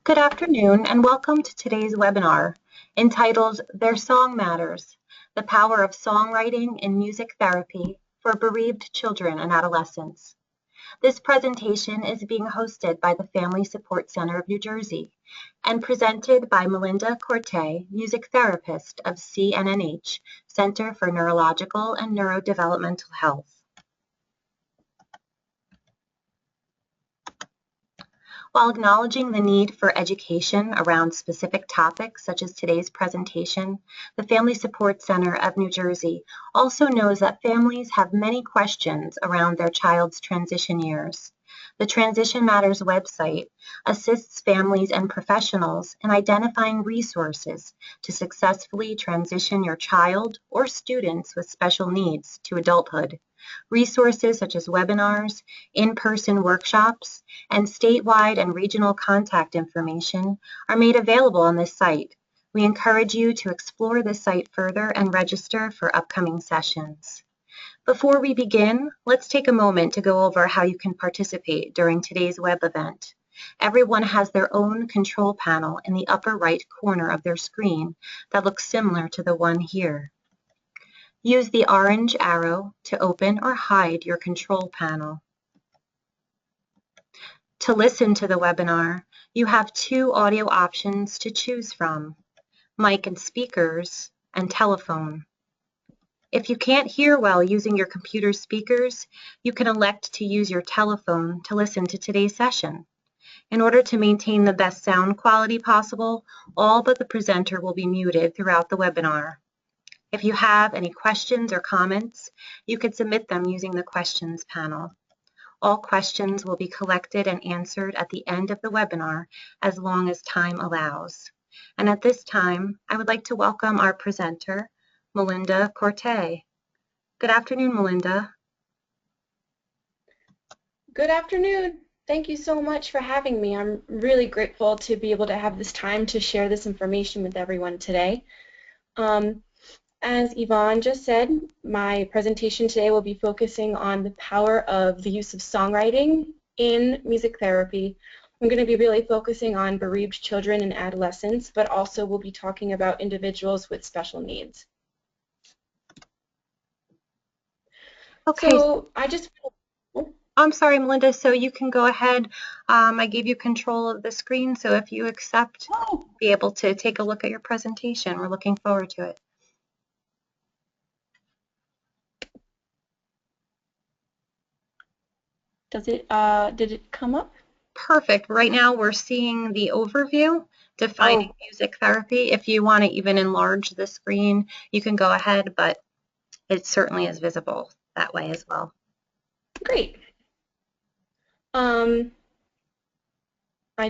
Good afternoon and welcome to today's webinar entitled Their Song Matters, the Power of Songwriting in Music Therapy for Bereaved Children and Adolescents. This presentation is being hosted by the Family Support Center of New Jersey and presented by Melinda Corte, music therapist of CNNH, Center for Neurological and Neurodevelopmental Health. While acknowledging the need for education around specific topics such as today's presentation, the Family Support Center of New Jersey also knows that families have many questions around their child's transition years. The Transition Matters website assists families and professionals in identifying resources to successfully transition your child or students with special needs to adulthood. Resources such as webinars, in-person workshops, and statewide and regional contact information are made available on this site. We encourage you to explore this site further and register for upcoming sessions. Before we begin, let's take a moment to go over how you can participate during today's web event. Everyone has their own control panel in the upper right corner of their screen that looks similar to the one here. Use the orange arrow to open or hide your control panel. To listen to the webinar, you have two audio options to choose from: mic and speakers, and telephone. If you can't hear well using your computer speakers, you can elect to use your telephone to listen to today's session. In order to maintain the best sound quality possible, all but the presenter will be muted throughout the webinar. If you have any questions or comments, you can submit them using the questions panel. All questions will be collected and answered at the end of the webinar as long as time allows. And at this time, I would like to welcome our presenter, Melinda Corte. Good afternoon, Melinda. Good afternoon. Thank you so much for having me. I'm really grateful to be able to have this time to share this information with everyone today. As Yvonne just said, my presentation today will be focusing on the power of the use of songwriting in music therapy. I'm going to be really focusing on bereaved children and adolescents, but also we'll be talking about individuals with special needs. Okay. So I'm sorry, Melinda, so you can go ahead. I gave you control of the screen, so if you accept, be able to take a look at your presentation. We're looking forward to it. did it come up? Perfect. Right now we're seeing the overview, defining music therapy. If you want to even enlarge the screen, you can go ahead, but it certainly is visible that way as well. Great. I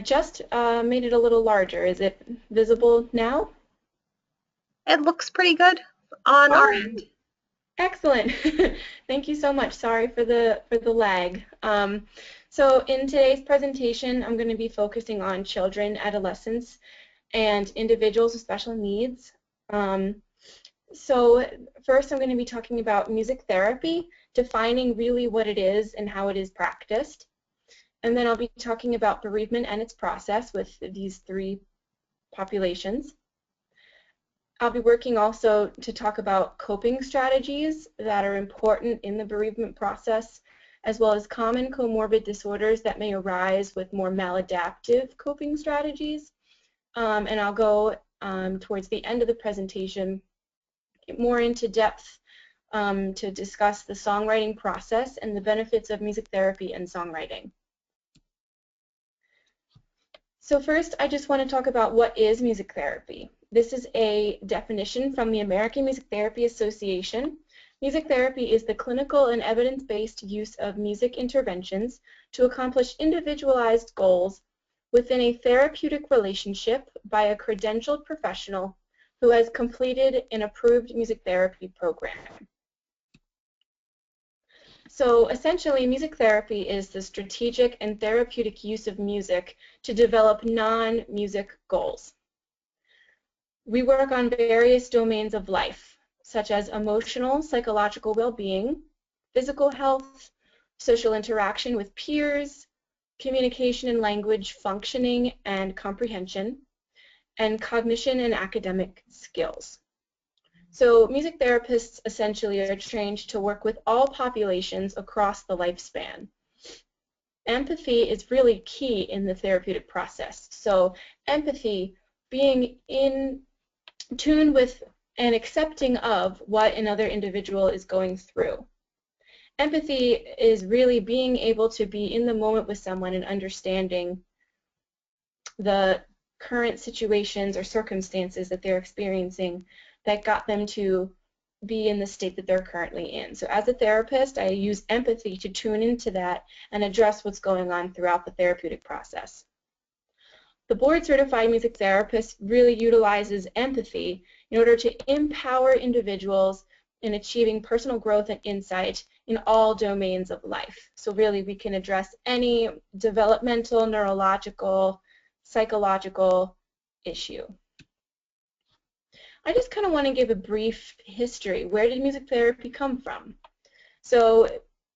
just made it a little larger. Is it visible now? It looks pretty good on our end. Excellent. Thank you so much. Sorry for the lag. So in today's presentation, I'm going to be focusing on children, adolescents, and individuals with special needs. So first, I'm going to be talking about music therapy, defining really what it is and how it is practiced. And then I'll be talking about bereavement and its process with these three populations. I'll be working also to talk about coping strategies that are important in the bereavement process, as well as common comorbid disorders that may arise with more maladaptive coping strategies. And I'll go towards the end of the presentation more into depth to discuss the songwriting process and the benefits of music therapy and songwriting. So first, I just want to talk about what is music therapy. This is a definition from the American Music Therapy Association. Music therapy is the clinical and evidence-based use of music interventions to accomplish individualized goals within a therapeutic relationship by a credentialed professional who has completed an approved music therapy program. So essentially, music therapy is the strategic and therapeutic use of music to develop non-music goals. We work on various domains of life, such as emotional, psychological well-being, physical health, social interaction with peers, communication and language functioning and comprehension, and cognition and academic skills. So music therapists essentially are trained to work with all populations across the lifespan. Empathy is really key in the therapeutic process. So empathy, being in tune with and accepting of what another individual is going through. Empathy is really being able to be in the moment with someone and understanding the current situations or circumstances that they're experiencing that got them to be in the state that they're currently in. So as a therapist, I use empathy to tune into that and address what's going on throughout the therapeutic process. The board-certified music therapist really utilizes empathy in order to empower individuals in achieving personal growth and insight in all domains of life. So really we can address any developmental, neurological, psychological issue. I just kind of want to give a brief history. Where did music therapy come from? So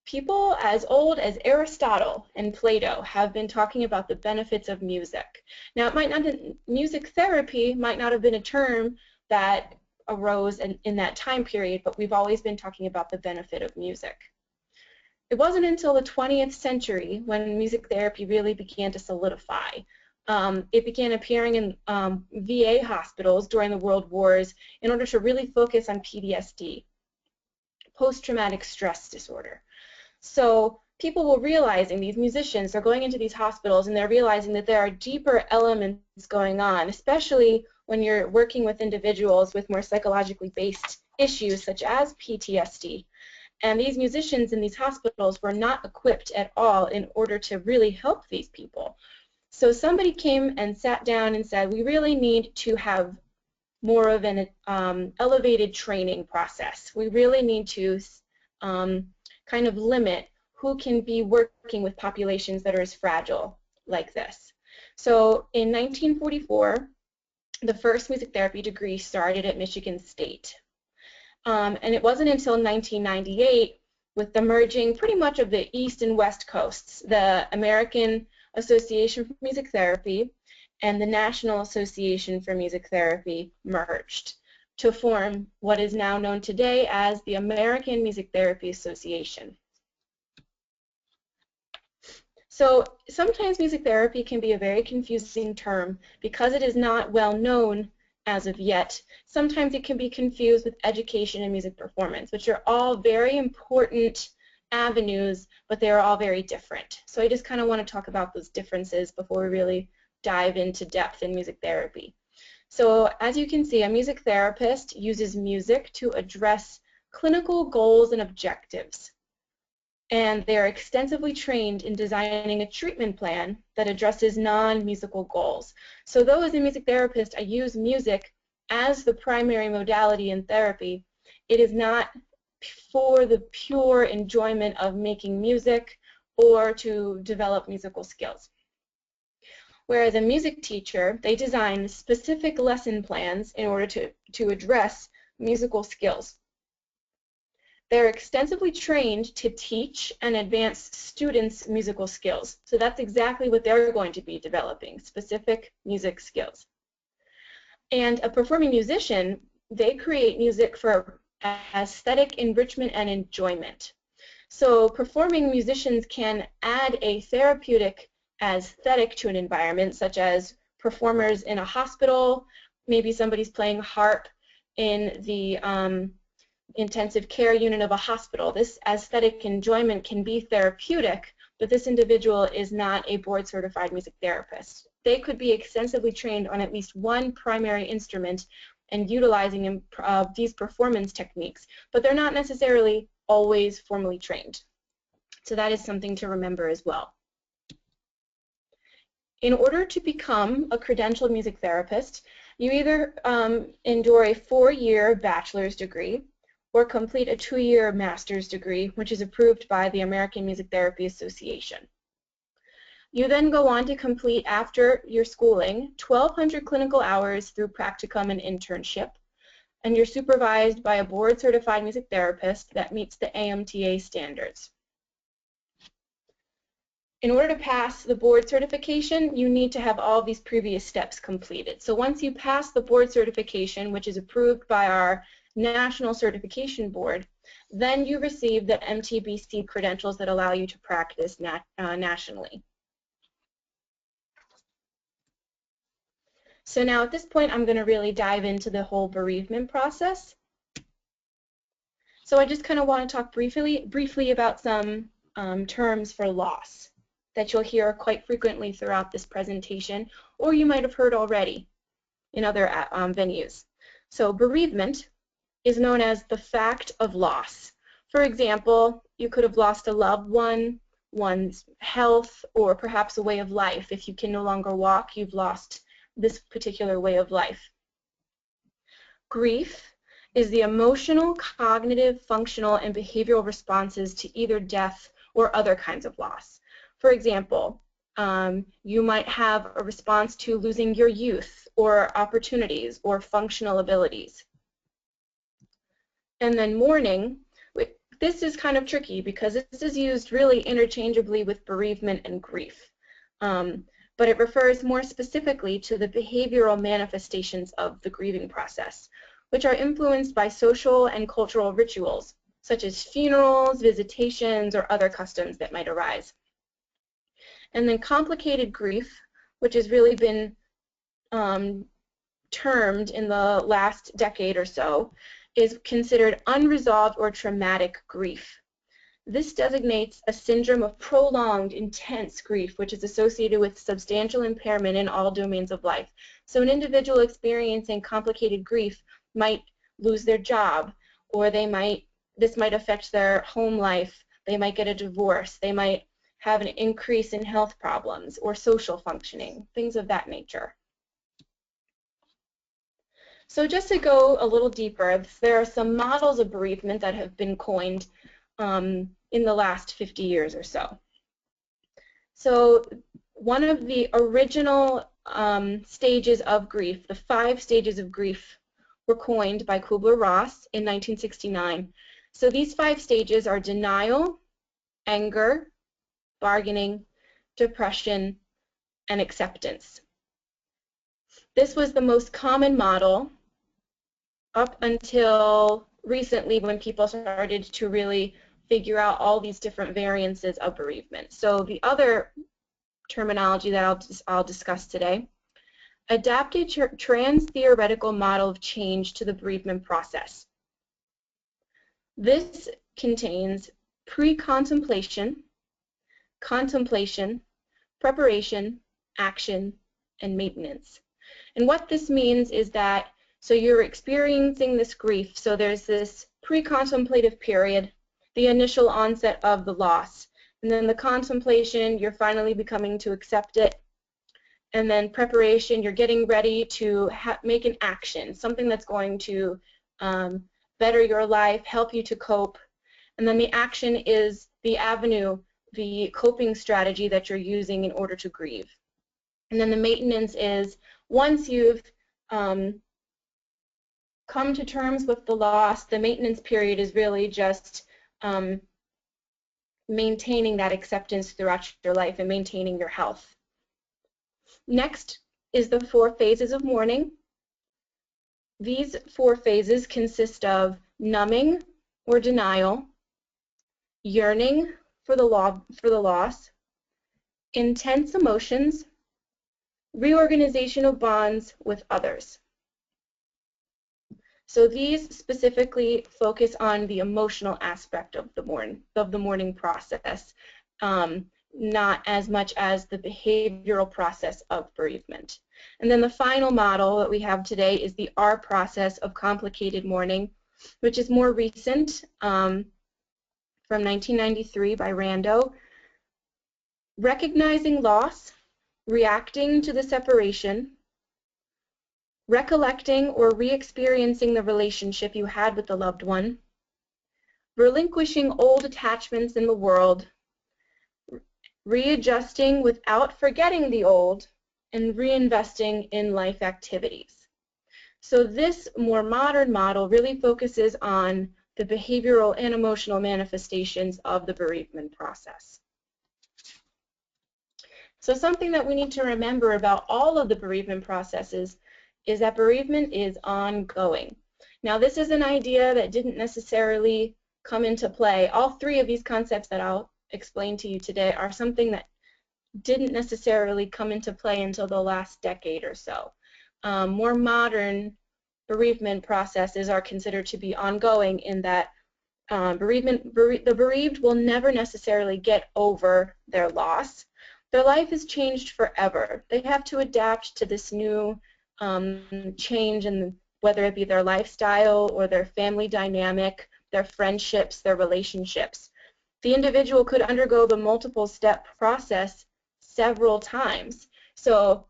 people as old as Aristotle and Plato have been talking about the benefits of music. Now, it might not, music therapy might not have been a term that arose in that time period, but we've always been talking about the benefit of music. It wasn't until the 20th century when music therapy really began to solidify. It began appearing in VA hospitals during the World Wars in order to really focus on PTSD, post-traumatic stress disorder. So people were realizing, these musicians are going into these hospitals and they're realizing that there are deeper elements going on, especially when you're working with individuals with more psychologically based issues such as PTSD. And these musicians in these hospitals were not equipped at all in order to really help these people. So somebody came and sat down and said, we really need to have more of an elevated training process. We really need to kind of limit who can be working with populations that are as fragile like this. So in 1944, the first music therapy degree started at Michigan State. And it wasn't until 1998, with the merging pretty much of the East and West Coasts, the American Association for Music Therapy and the National Association for Music Therapy merged to form what is now known today as the American Music Therapy Association. So sometimes music therapy can be a very confusing term because it is not well known as of yet. Sometimes it can be confused with education and music performance, which are all very important avenues, but they are all very different. So I just kind of want to talk about those differences before we really dive into depth in music therapy. So as you can see, a music therapist uses music to address clinical goals and objectives. And they are extensively trained in designing a treatment plan that addresses non-musical goals. So though as a music therapist I use music as the primary modality in therapy, it is not for the pure enjoyment of making music or to develop musical skills. Whereas a music teacher, they design specific lesson plans in order to address musical skills. They're extensively trained to teach and advance students' musical skills. So that's exactly what they're going to be developing, specific music skills. And a performing musician, they create music for aesthetic enrichment and enjoyment. So performing musicians can add a therapeutic aesthetic to an environment, such as performers in a hospital, maybe somebody's playing harp in the intensive care unit of a hospital. This aesthetic enjoyment can be therapeutic, but this individual is not a board-certified music therapist. They could be extensively trained on at least one primary instrument and utilizing these performance techniques, but they're not necessarily always formally trained. So that is something to remember as well. In order to become a credentialed music therapist, you either endure a 4-year bachelor's degree or complete a 2-year master's degree, which is approved by the American Music Therapy Association. You then go on to complete, after your schooling, 1,200 clinical hours through practicum and internship, and you're supervised by a board-certified music therapist that meets the AMTA standards. in order to pass the board certification, you need to have all these previous steps completed. So once you pass the board certification, which is approved by our National Certification Board, then you receive the MTBC credentials that allow you to practice nationally. So now at this point, I'm going to really dive into the whole bereavement process. So I just kind of want to talk briefly about some terms for loss that you'll hear quite frequently throughout this presentation, or you might have heard already in other venues. So bereavement is known as the fact of loss. For example, you could have lost a loved one, one's health, or perhaps a way of life. If you can no longer walk, you've lost this particular way of life. Grief is the emotional, cognitive, functional, and behavioral responses to either death or other kinds of loss. For example, you might have a response to losing your youth or opportunities or functional abilities. And then mourning, this is kind of tricky because this is used really interchangeably with bereavement and grief. But it refers more specifically to the behavioral manifestations of the grieving process, which are influenced by social and cultural rituals, such as funerals, visitations, or other customs that might arise. And then complicated grief, which has really been termed in the last decade or so, is considered unresolved or traumatic grief. This designates a syndrome of prolonged, intense grief, which is associated with substantial impairment in all domains of life. So an individual experiencing complicated grief might lose their job, or this might affect their home life. They might get a divorce. They might have an increase in health problems or social functioning, things of that nature. So just to go a little deeper, there are some models of bereavement that have been coined in the last 50 years or so. So one of the original stages of grief, the 5 stages of grief, were coined by Kubler-Ross in 1969. So these 5 stages are denial, anger, bargaining, depression, and acceptance. This was the most common model up until recently, when people started to really figure out all these different variances of bereavement. So the other terminology that I'll discuss today, adapted trans-theoretical model of change to the bereavement process. This contains pre-contemplation, contemplation, preparation, action, and maintenance. And what this means is that, so you're experiencing this grief, so there's this pre-contemplative period, the initial onset of the loss, and then the contemplation, you're finally becoming to accept it, and then preparation, you're getting ready to make an action, something that's going to better your life, help you to cope, and then the action is the avenue, the coping strategy that you're using in order to grieve. And then the maintenance is, once you've come to terms with the loss, the maintenance period is really just maintaining that acceptance throughout your life and maintaining your health. Next is the 4 phases of mourning. These 4 phases consist of numbing or denial, yearning for the loss, intense emotions, reorganization of bonds with others. So these specifically focus on the emotional aspect of the mourning process, not as much as the behavioral process of bereavement. And then the final model that we have today is the R process of complicated mourning, which is more recent, from 1993 by Rando. Recognizing loss, reacting to the separation, recollecting or re-experiencing the relationship you had with the loved one, relinquishing old attachments in the world, readjusting without forgetting the old, and reinvesting in life activities. So this more modern model really focuses on the behavioral and emotional manifestations of the bereavement process. So something that we need to remember about all of the bereavement processes is that bereavement is ongoing. Now, this is an idea that didn't necessarily come into play. All three of these concepts that I'll explain to you today are something that didn't necessarily come into play until the last decade or so. More modern bereavement processes are considered to be ongoing in that the bereaved will never necessarily get over their loss. Their life is changed forever. They have to adapt to this new change, in whether it be their lifestyle or their family dynamic, their friendships, their relationships. The individual could undergo the multiple-step process several times. So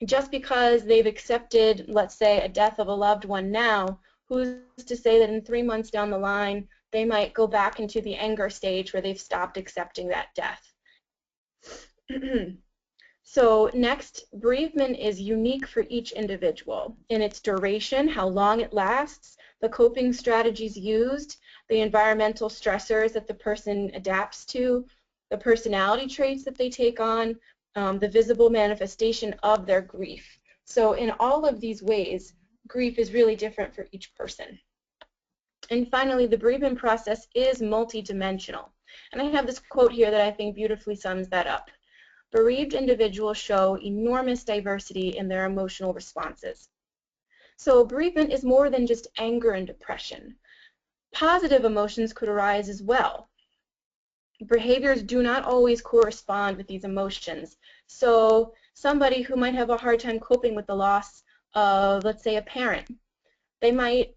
just because they've accepted, let's say, a death of a loved one now, who's to say that in 3 months down the line they might go back into the anger stage where they've stopped accepting that death. So next, bereavement is unique for each individual in its duration, how long it lasts, the coping strategies used, the environmental stressors that the person adapts to, the personality traits that they take on, the visible manifestation of their grief. So in all of these ways, grief is really different for each person. And finally, the bereavement process is multidimensional. And I have this quote here that I think beautifully sums that up. Bereaved individuals show enormous diversity in their emotional responses. So bereavement is more than just anger and depression. Positive emotions could arise as well. Behaviors do not always correspond with these emotions. So somebody who might have a hard time coping with the loss of, let's say, a parent, they might,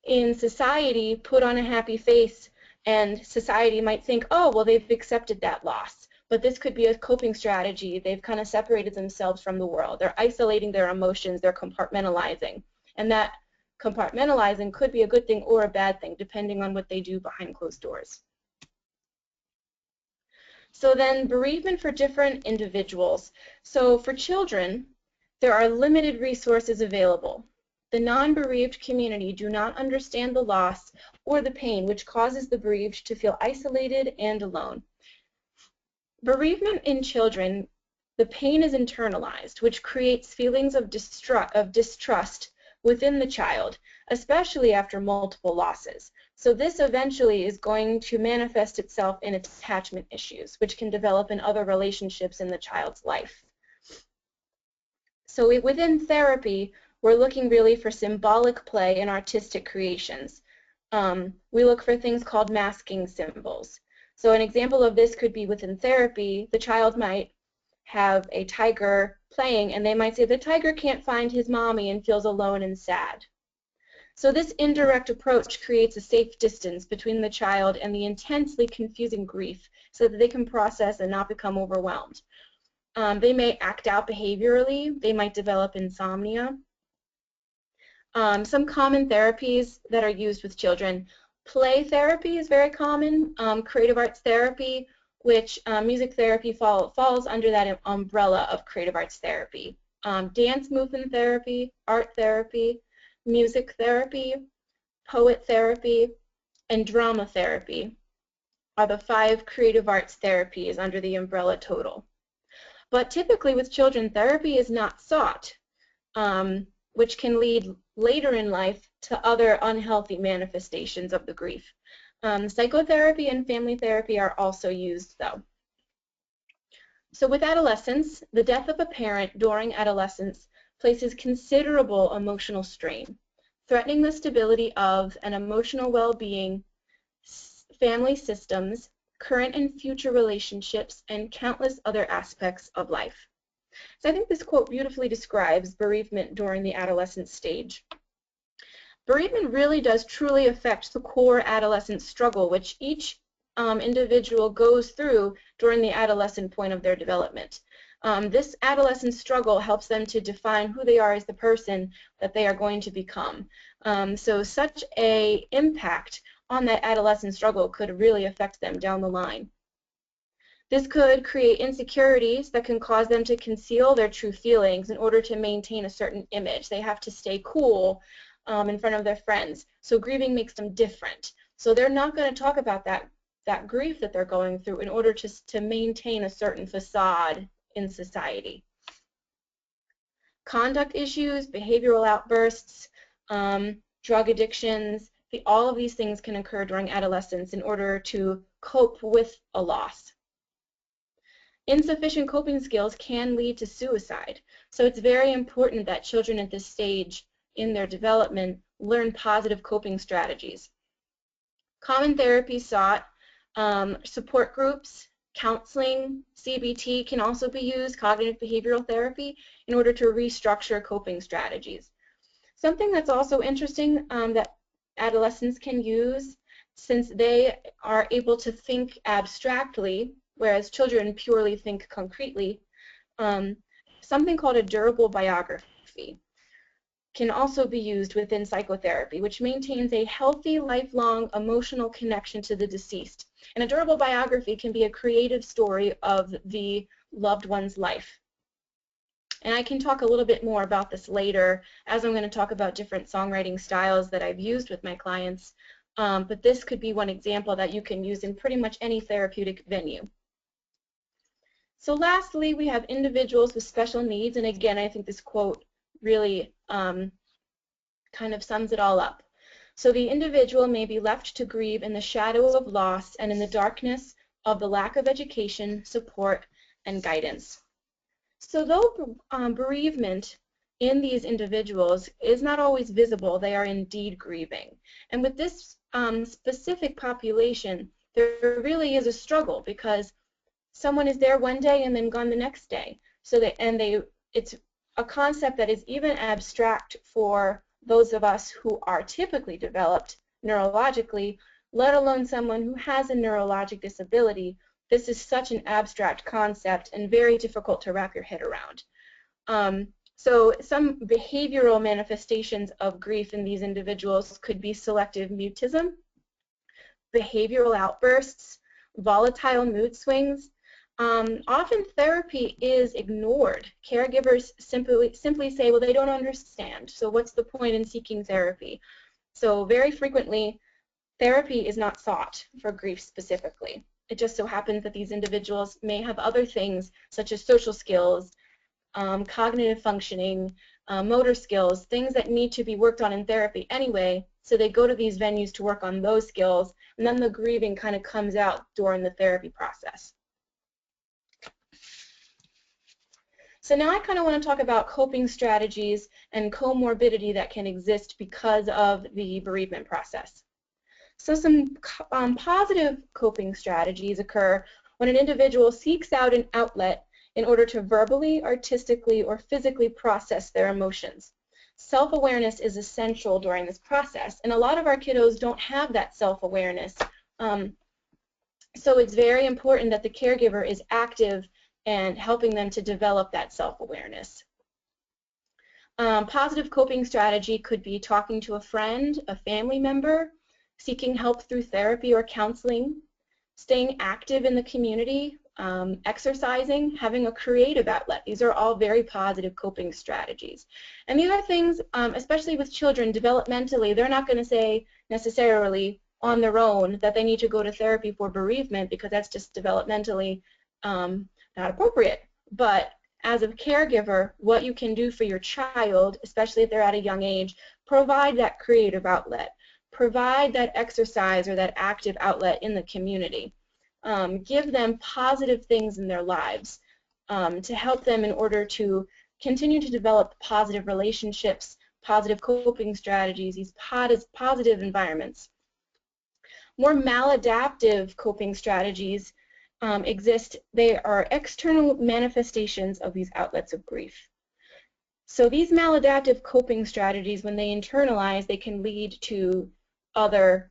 in society, put on a happy face, and society might think, oh, well, they've accepted that loss. But this could be a coping strategy. They've kind of separated themselves from the world. They're isolating their emotions. They're compartmentalizing. And that compartmentalizing could be a good thing or a bad thing, depending on what they do behind closed doors. So then, bereavement for different individuals. So for children, there are limited resources available. The non-bereaved community do not understand the loss or the pain, which causes the bereaved to feel isolated and alone. Bereavement in children, the pain is internalized, which creates feelings of distrust within the child, especially after multiple losses. So this eventually is going to manifest itself in attachment issues, which can develop in other relationships in the child's life. So within therapy, we're looking really for symbolic play and artistic creations. We look for things called masking symbols. So an example of this could be within therapy, the child might have a tiger playing, and they might say the tiger can't find his mommy and feels alone and sad. So this indirect approach creates a safe distance between the child and the intensely confusing grief so that they can process and not become overwhelmed. They may act out behaviorally. They might develop insomnia. Some common therapies that are used with children. Play therapy is very common. Creative arts therapy, which music therapy falls under that umbrella of creative arts therapy. Dance movement therapy, art therapy, music therapy, poet therapy, and drama therapy are the 5 creative arts therapies under the umbrella total. But typically with children, therapy is not sought, which can lead later in life to other unhealthy manifestations of the grief. Psychotherapy and family therapy are also used, though. So with adolescence, the death of a parent during adolescence places considerable emotional strain, threatening the stability of an emotional well-being, family systems, current and future relationships, and countless other aspects of life. So I think this quote beautifully describes bereavement during the adolescent stage. Bereavement really does truly affect the core adolescent struggle, which each individual goes through during the adolescent point of their development. This adolescent struggle helps them to define who they are as the person that they are going to become. So such an impact on that adolescent struggle could really affect them down the line. This could create insecurities that can cause them to conceal their true feelings in order to maintain a certain image. They have to stay cool in front of their friends. So grieving makes them different. So they're not going to talk about that grief that they're going through in order to maintain a certain facade in society. Conduct issues, behavioral outbursts, drug addictions, all of these things can occur during adolescence in order to cope with a loss. Insufficient coping skills can lead to suicide, so it's very important that children at this stage in their development learn positive coping strategies. Common therapy sought, support groups, counseling, CBT can also be used, cognitive behavioral therapy, in order to restructure coping strategies. Something that's also interesting that adolescents can use, since they are able to think abstractly, whereas children purely think concretely, something called a durable biography can also be used within psychotherapy, which maintains a healthy, lifelong emotional connection to the deceased. And a durable biography can be a creative story of the loved one's life. And I can talk a little bit more about this later as I'm going to talk about different songwriting styles that I've used with my clients. But this could be one example that you can use in pretty much any therapeutic venue. So lastly, we have individuals with special needs. And again, I think this quote really kind of sums it all up. So the individual may be left to grieve in the shadow of loss and in the darkness of the lack of education, support, and guidance. So though bereavement in these individuals is not always visible, they are indeed grieving. And with this specific population, there really is a struggle because someone is there one day and then gone the next day. So it's a concept that is even abstract for those of us who are typically developed neurologically, let alone someone who has a neurologic disability. This is such an abstract concept and very difficult to wrap your head around. So some behavioral manifestations of grief in these individuals could be selective mutism, behavioral outbursts, volatile mood swings. Often therapy is ignored. Caregivers simply say, well, they don't understand, so what's the point in seeking therapy? So very frequently, therapy is not sought for grief specifically. It just so happens that these individuals may have other things, such as social skills, cognitive functioning, motor skills, things that need to be worked on in therapy anyway, so they go to these venues to work on those skills, and then the grieving kind of comes out during the therapy process. So now I kind of want to talk about coping strategies and comorbidity that can exist because of the bereavement process. So some positive coping strategies occur when an individual seeks out an outlet in order to verbally, artistically, or physically process their emotions. Self-awareness is essential during this process, and a lot of our kiddos don't have that self-awareness. So it's very important that the caregiver is active and helping them to develop that self-awareness. Positive coping strategy could be talking to a friend, a family member, seeking help through therapy or counseling, staying active in the community, exercising, having a creative outlet. These are all very positive coping strategies. And these are things, especially with children, developmentally, they're not going to say necessarily on their own that they need to go to therapy for bereavement because that's just developmentally not appropriate. But as a caregiver, what you can do for your child, especially if they're at a young age, provide that creative outlet. Provide that exercise or that active outlet in the community. Give them positive things in their lives to help them in order to continue to develop positive relationships, positive coping strategies, these positive environments. More maladaptive coping strategies exist. They are external manifestations of these outlets of grief. So these maladaptive coping strategies, when they internalize, they can lead to other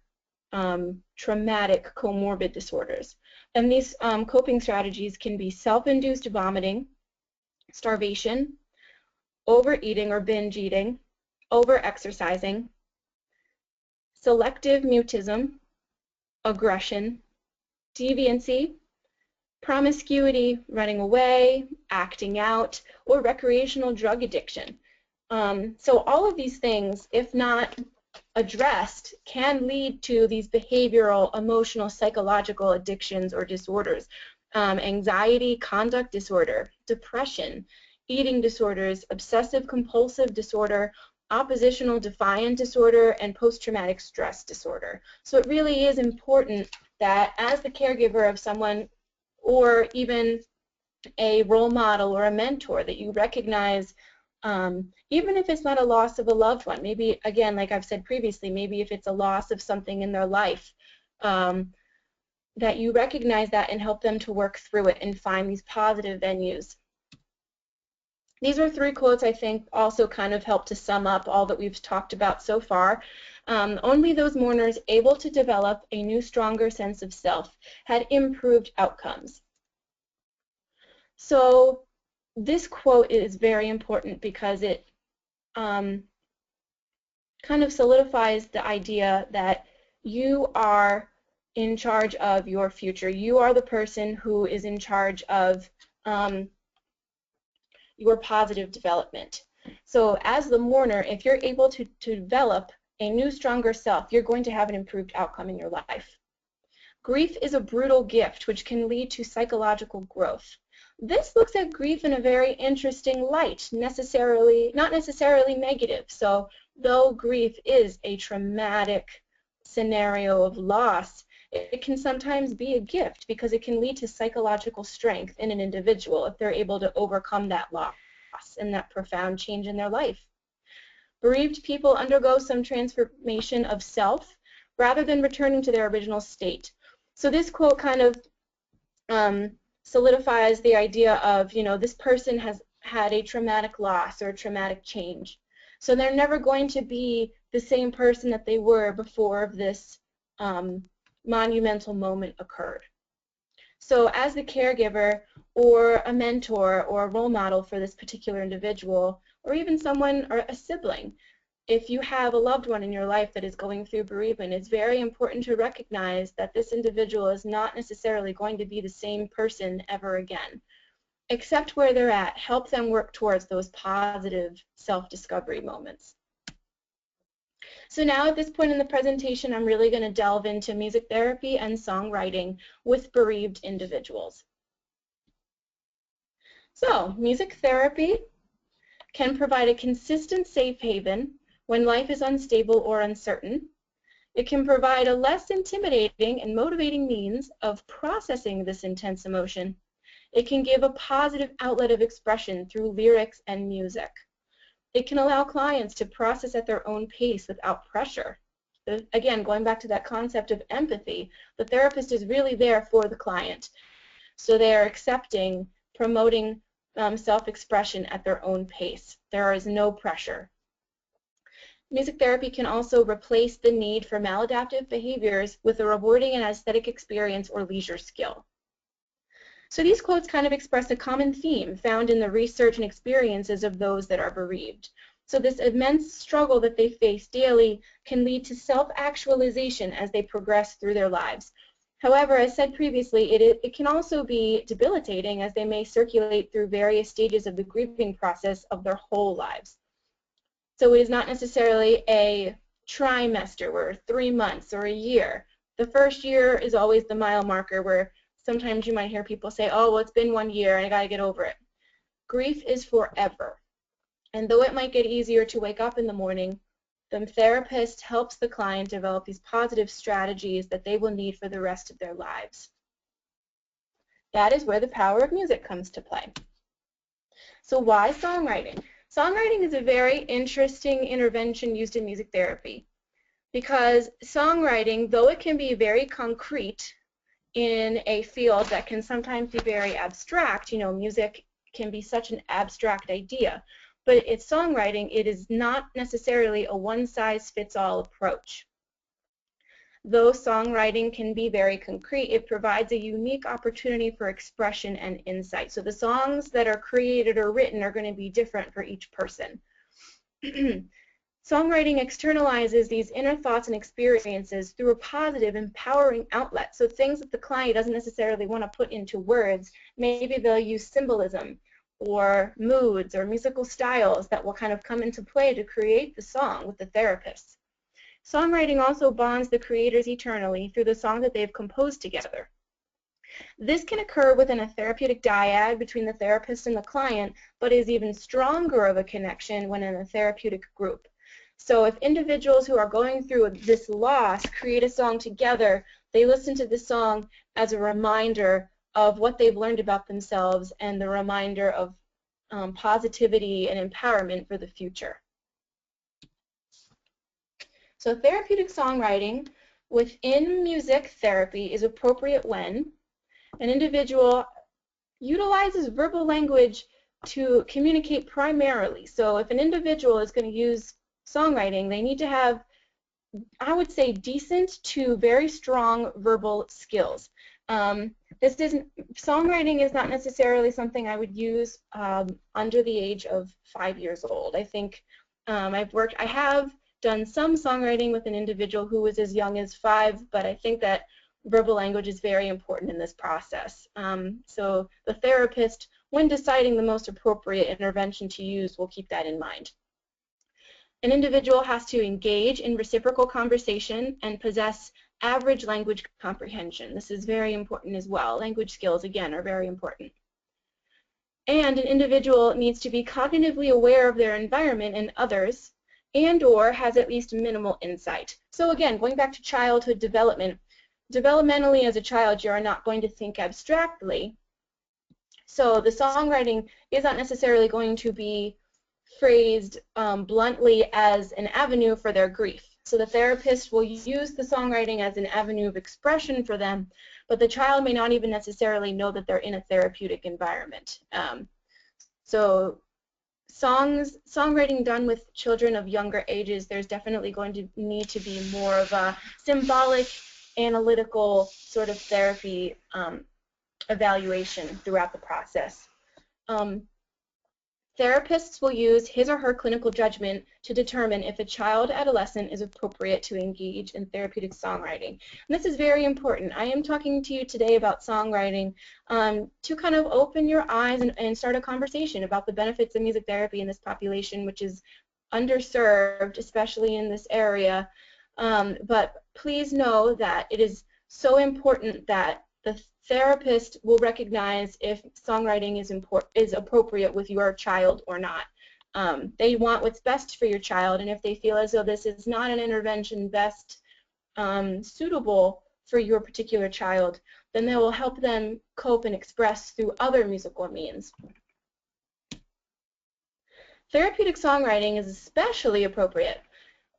traumatic comorbid disorders. And these coping strategies can be self-induced vomiting, starvation, overeating or binge eating, over-exercising, selective mutism, aggression, deviancy, promiscuity, running away, acting out, or recreational drug addiction. So all of these things, if not addressed, can lead to these behavioral, emotional, psychological addictions or disorders. anxiety, conduct disorder, depression, eating disorders, obsessive compulsive disorder, oppositional defiant disorder, and post-traumatic stress disorder. So it really is important that as the caregiver of someone, or even a role model or a mentor, that you recognize, even if it's not a loss of a loved one, maybe, again, like I've said previously, maybe if it's a loss of something in their life, that you recognize that and help them to work through it and find these positive venues. These are 3 quotes I think also kind of help to sum up all that we've talked about so far. Only those mourners able to develop a new, stronger sense of self had improved outcomes. So this quote is very important because it kind of solidifies the idea that you are in charge of your future. You are the person who is in charge of your positive development. So as the mourner, if you're able to develop a new, stronger self, you're going to have an improved outcome in your life. Grief is a brutal gift which can lead to psychological growth. This looks at grief in a very interesting light, not necessarily negative. So though grief is a traumatic scenario of loss, it can sometimes be a gift because it can lead to psychological strength in an individual if they're able to overcome that loss and that profound change in their life. Bereaved people undergo some transformation of self rather than returning to their original state. So this quote kind of solidifies the idea of, this person has had a traumatic loss or a traumatic change. So they're never going to be the same person that they were before this monumental moment occurred. So as the caregiver or a mentor or a role model for this particular individual, or even someone or a sibling, if you have a loved one in your life that is going through bereavement, it's very important to recognize that this individual is not necessarily going to be the same person ever again. Accept where they're at. Help them work towards those positive self-discovery moments. So now at this point in the presentation, I'm really going to delve into music therapy and songwriting with bereaved individuals. So music therapy can provide a consistent safe haven when life is unstable or uncertain. It can provide a less intimidating and motivating means of processing this intense emotion. It can give a positive outlet of expression through lyrics and music. It can allow clients to process at their own pace without pressure. Again, going back to that concept of empathy, the therapist is really there for the client. So they are accepting, promoting self-expression at their own pace. There is no pressure. Music therapy can also replace the need for maladaptive behaviors with a rewarding and aesthetic experience or leisure skill. So these quotes kind of express a common theme found in the research and experiences of those that are bereaved. So this immense struggle that they face daily can lead to self-actualization as they progress through their lives. However, as said previously, it can also be debilitating as they may circulate through various stages of the grieving process of their whole lives. So it is not necessarily a trimester or 3 months or a year. The first year is always the mile marker where sometimes you might hear people say, oh, well, it's been 1 year and I got to get over it. Grief is forever. And though it might get easier to wake up in the morning, the therapist helps the client develop these positive strategies that they will need for the rest of their lives. That is where the power of music comes to play. So why songwriting? Songwriting is a very interesting intervention used in music therapy because songwriting, though it can be very concrete in a field that can sometimes be very abstract, music can be such an abstract idea, but it's songwriting, it is not necessarily a one-size-fits-all approach. Though songwriting can be very concrete, it provides a unique opportunity for expression and insight. So the songs that are created or written are going to be different for each person. Songwriting externalizes these inner thoughts and experiences through a positive, empowering outlet. So things that the client doesn't necessarily want to put into words, maybe they'll use symbolism or moods or musical styles that will kind of come into play to create the song with the therapist. Songwriting also bonds the creators eternally through the song that they've composed together. This can occur within a therapeutic dyad between the therapist and the client, but is even stronger of a connection when in a therapeutic group. So if individuals who are going through this loss create a song together, they listen to the song as a reminder of what they've learned about themselves and the reminder of positivity and empowerment for the future. So therapeutic songwriting within music therapy is appropriate when an individual utilizes verbal language to communicate primarily. So if an individual is going to use songwriting, they need to have, I would say, decent to very strong verbal skills. Songwriting is not necessarily something I would use under the age of 5 years old. I think I have done some songwriting with an individual who was as young as 5, but I think that verbal language is very important in this process. So the therapist, when deciding the most appropriate intervention to use, will keep that in mind. An individual has to engage in reciprocal conversation and possess average language comprehension. This is very important as well. Language skills, again, are very important. And an individual needs to be cognitively aware of their environment and others, and/or has at least minimal insight. So again, going back to childhood development, developmentally as a child, you are not going to think abstractly. So the songwriting is not necessarily going to be phrased bluntly as an avenue for their grief. So the therapist will use the songwriting as an avenue of expression for them, but the child may not even necessarily know that they're in a therapeutic environment. So songwriting done with children of younger ages, there's definitely going to need to be more of a symbolic, analytical sort of therapy evaluation throughout the process. Therapists will use his or her clinical judgment to determine if a child adolescent is appropriate to engage in therapeutic songwriting. And this is very important. I am talking to you today about songwriting to kind of open your eyes and start a conversation about the benefits of music therapy in this population, which is underserved, especially in this area. But please know that it is so important that the therapist will recognize if songwriting is appropriate with your child or not. They want what's best for your child, and if they feel as though this is not an intervention best suitable for your particular child, then they will help them cope and express through other musical means. Therapeutic songwriting is especially appropriate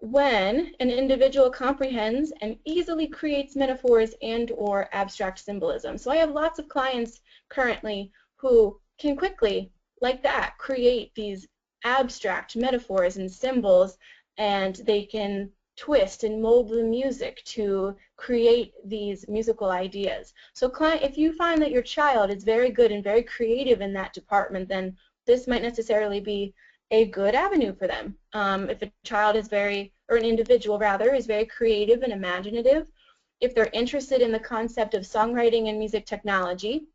when an individual comprehends and easily creates metaphors and/or abstract symbolism. So I have lots of clients currently who can quickly, like that, create these abstract metaphors and symbols, and they can twist and mold the music to create these musical ideas. So if you find that your child is very good and very creative in that department, then this might necessarily be a good avenue for them. If a child is or an individual rather, is very creative and imaginative, if they're interested in the concept of songwriting and music technology.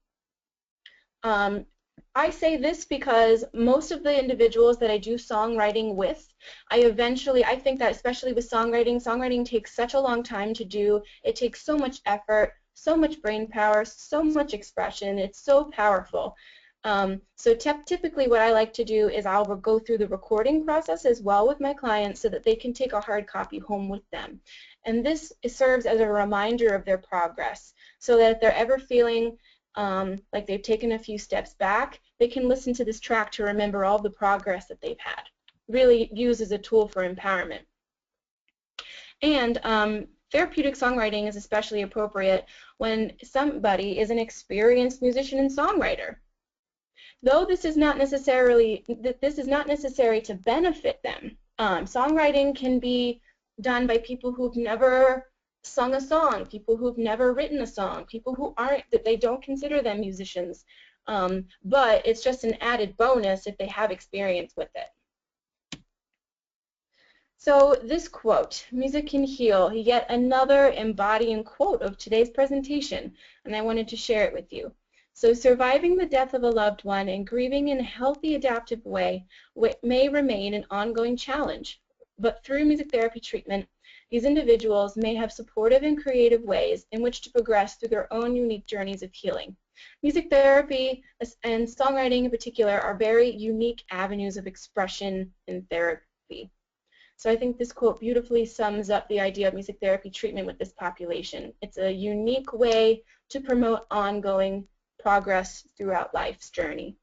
I say this because most of the individuals that I do songwriting with, I think that especially with songwriting takes such a long time to do. It takes so much effort, so much brain power, so much expression. It's so powerful. So typically what I like to do is I'll go through the recording process as well with my clients so that they can take a hard copy home with them. And this serves as a reminder of their progress, so that if they're ever feeling like they've taken a few steps back, they can listen to this track to remember all the progress that they've had. Really used as a tool for empowerment. And therapeutic songwriting is especially appropriate when somebody is an experienced musician and songwriter. Though this is not necessary to benefit them. Songwriting can be done by people who've never sung a song, people who've never written a song, people who they don't consider them musicians. But it's just an added bonus if they have experience with it. So this quote, "Music can heal," yet another embodying quote of today's presentation, and I wanted to share it with you. So surviving the death of a loved one and grieving in a healthy, adaptive way may remain an ongoing challenge, but through music therapy treatment, These individuals may have supportive and creative ways in which to progress through their own unique journeys of healing. Music therapy and songwriting in particular are very unique avenues of expression in therapy. So I think this quote beautifully sums up the idea of music therapy treatment with this population. It's a unique way to promote ongoing progress throughout life's journey.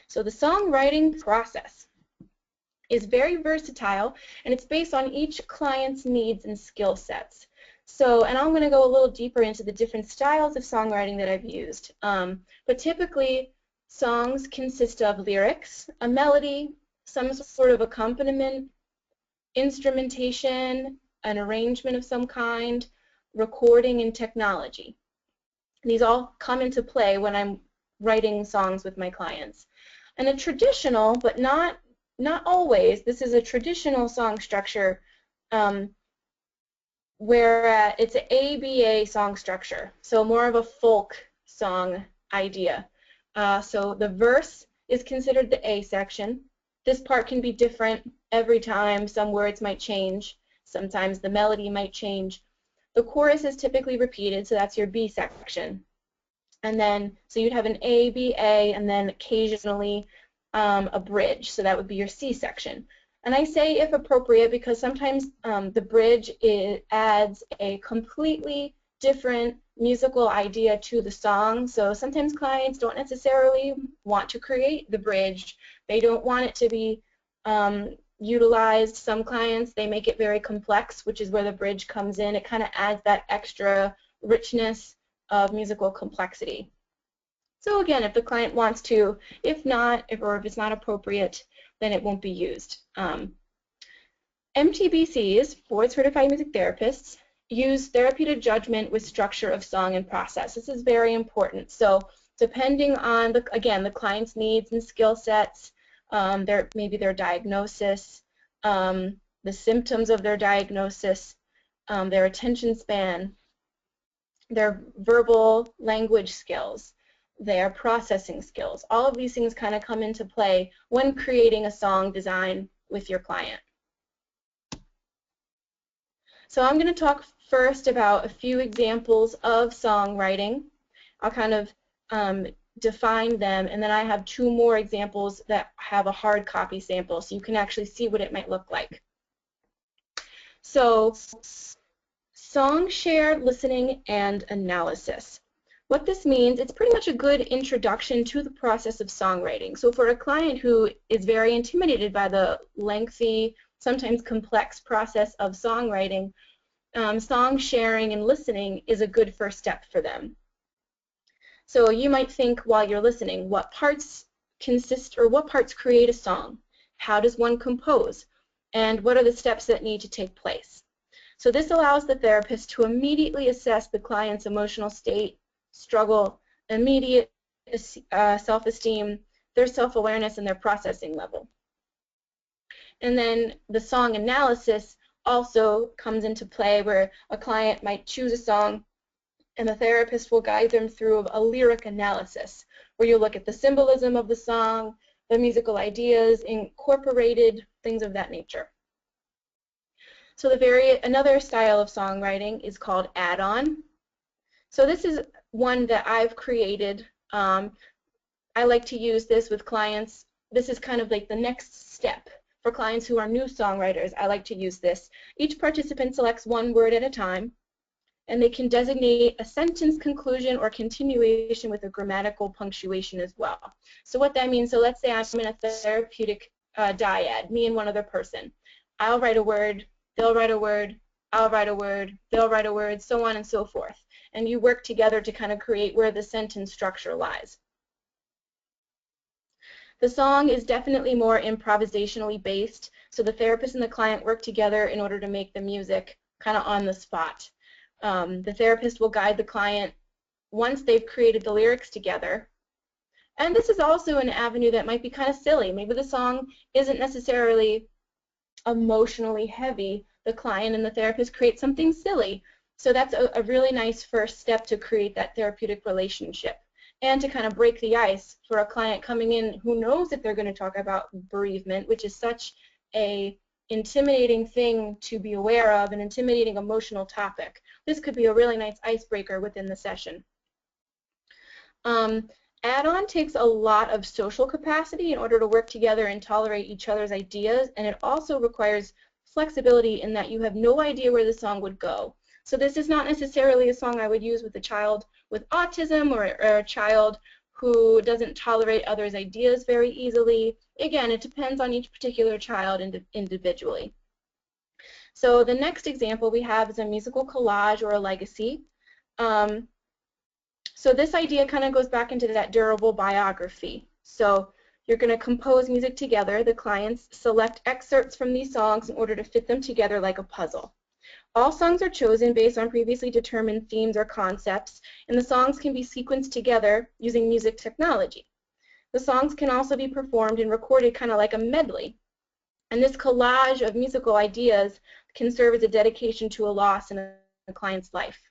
So the songwriting process is very versatile, and it's based on each client's needs and skill sets. So, and I'm going to go a little deeper into the different styles of songwriting that I've used. But typically, songs consist of lyrics, a melody, some sort of accompaniment, instrumentation, an arrangement of some kind, recording, and technology. These all come into play when I'm writing songs with my clients. And a traditional, but not always, this is a traditional song structure where it's an ABA song structure, so more of a folk song idea. So the verse is considered the A section. This part can be different every time. Some words might change. Sometimes the melody might change. The chorus is typically repeated, so that's your B section. And then, so you'd have an A, B, A, and then occasionally a bridge, so that would be your C section. And I say if appropriate because sometimes the bridge adds a completely different musical idea to the song. So sometimes clients don't necessarily want to create the bridge. They don't want it to be utilized. Some clients, they make it very complex, which is where the bridge comes in. It kind of adds that extra richness of musical complexity. So again, if the client wants to, if not, or if it's not appropriate, then it won't be used. MTBCs, Board Certified Music Therapists, use therapeutic judgment with structure of song and process. This is very important. So depending on, the client's needs and skill sets, maybe their diagnosis, the symptoms of their diagnosis, their attention span, their verbal language skills, their processing skills. All of these things kind of come into play when creating a song design with your client. So I'm going to talk first about a few examples of songwriting. I'll kind of define them, and then I have two more examples that have a hard copy sample so you can actually see what it might look like. So, song share, listening, and analysis. What this means, it's pretty much a good introduction to the process of songwriting. So for a client who is very intimidated by the lengthy, sometimes complex process of songwriting, song sharing and listening is a good first step for them. So you might think while you're listening, what parts consist or what parts create a song? How does one compose? And what are the steps that need to take place? So this allows the therapist to immediately assess the client's emotional state, struggle, immediate self-esteem, their self-awareness, and their processing level. And then the song analysis also comes into play where a client might choose a song and the therapist will guide them through a lyric analysis where you look at the symbolism of the song, the musical ideas, incorporated, things of that nature. So another style of songwriting is called add-on. So this is one that I've created. I like to use this with clients. This is kind of like the next step. For clients who are new songwriters, I like to use this. Each participant selects one word at a time, and they can designate a sentence conclusion or continuation with a grammatical punctuation as well. So what that means, so let's say I'm in a therapeutic dyad, me and one other person. I'll write a word, they'll write a word, I'll write a word, they'll write a word, so on and so forth. And you work together to kind of create where the sentence structure lies. The song is definitely more improvisationally based, so the therapist and the client work together in order to make the music kind of on the spot. The therapist will guide the client once they've created the lyrics together. And this is also an avenue that might be kind of silly. Maybe the song isn't necessarily emotionally heavy. The client and the therapist create something silly. So that's a really nice first step to create that therapeutic relationship and to kind of break the ice for a client coming in who knows that they're going to talk about bereavement, which is such a intimidating thing to be aware of, an intimidating emotional topic. This could be a really nice icebreaker within the session. Add-on takes a lot of social capacity in order to work together and tolerate each other's ideas, and it also requires flexibility in that you have no idea where the song would go. So this is not necessarily a song I would use with a child with autism or a child who doesn't tolerate others' ideas very easily. Again, it depends on each particular child individually. So the next example we have is a musical collage or a legacy. So this idea kind of goes back into that durable biography. So you're going to compose music together. The clients select excerpts from these songs in order to fit them together like a puzzle. All songs are chosen based on previously determined themes or concepts, and the songs can be sequenced together using music technology. The songs can also be performed and recorded kind of like a medley. And this collage of musical ideas can serve as a dedication to a loss in a client's life.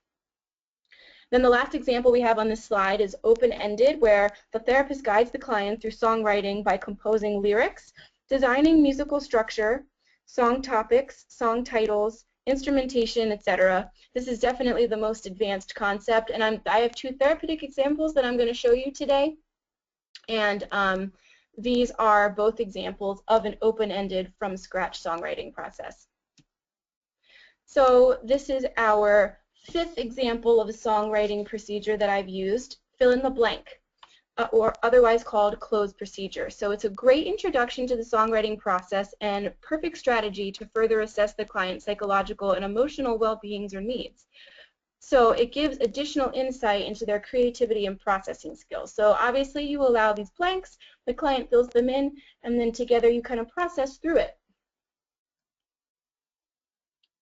Then the last example we have on this slide is open-ended, where the therapist guides the client through songwriting by composing lyrics, designing musical structure, song topics, song titles, instrumentation, etc. This is definitely the most advanced concept, and I have two therapeutic examples that I'm going to show you today. And these are both examples of an open-ended from scratch songwriting process. So this is our fifth example of a songwriting procedure that I've used, fill in the blank, or otherwise called close procedure. So it's a great introduction to the songwriting process and perfect strategy to further assess the client's psychological and emotional well-beings or needs. So it gives additional insight into their creativity and processing skills. So obviously you allow these blanks, the client fills them in, and then together you kind of process through it.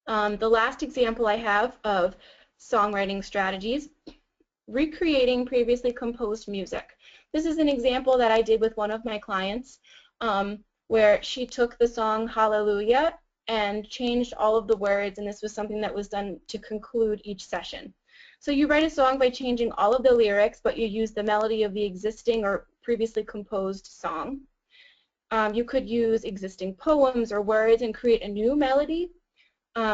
The last example I have of songwriting strategies, recreating previously composed music. This is an example that I did with one of my clients where she took the song Hallelujah and changed all of the words, and this was something that was done to conclude each session. So you write a song by changing all of the lyrics, but you use the melody of the existing or previously composed song. You could use existing poems or words and create a new melody.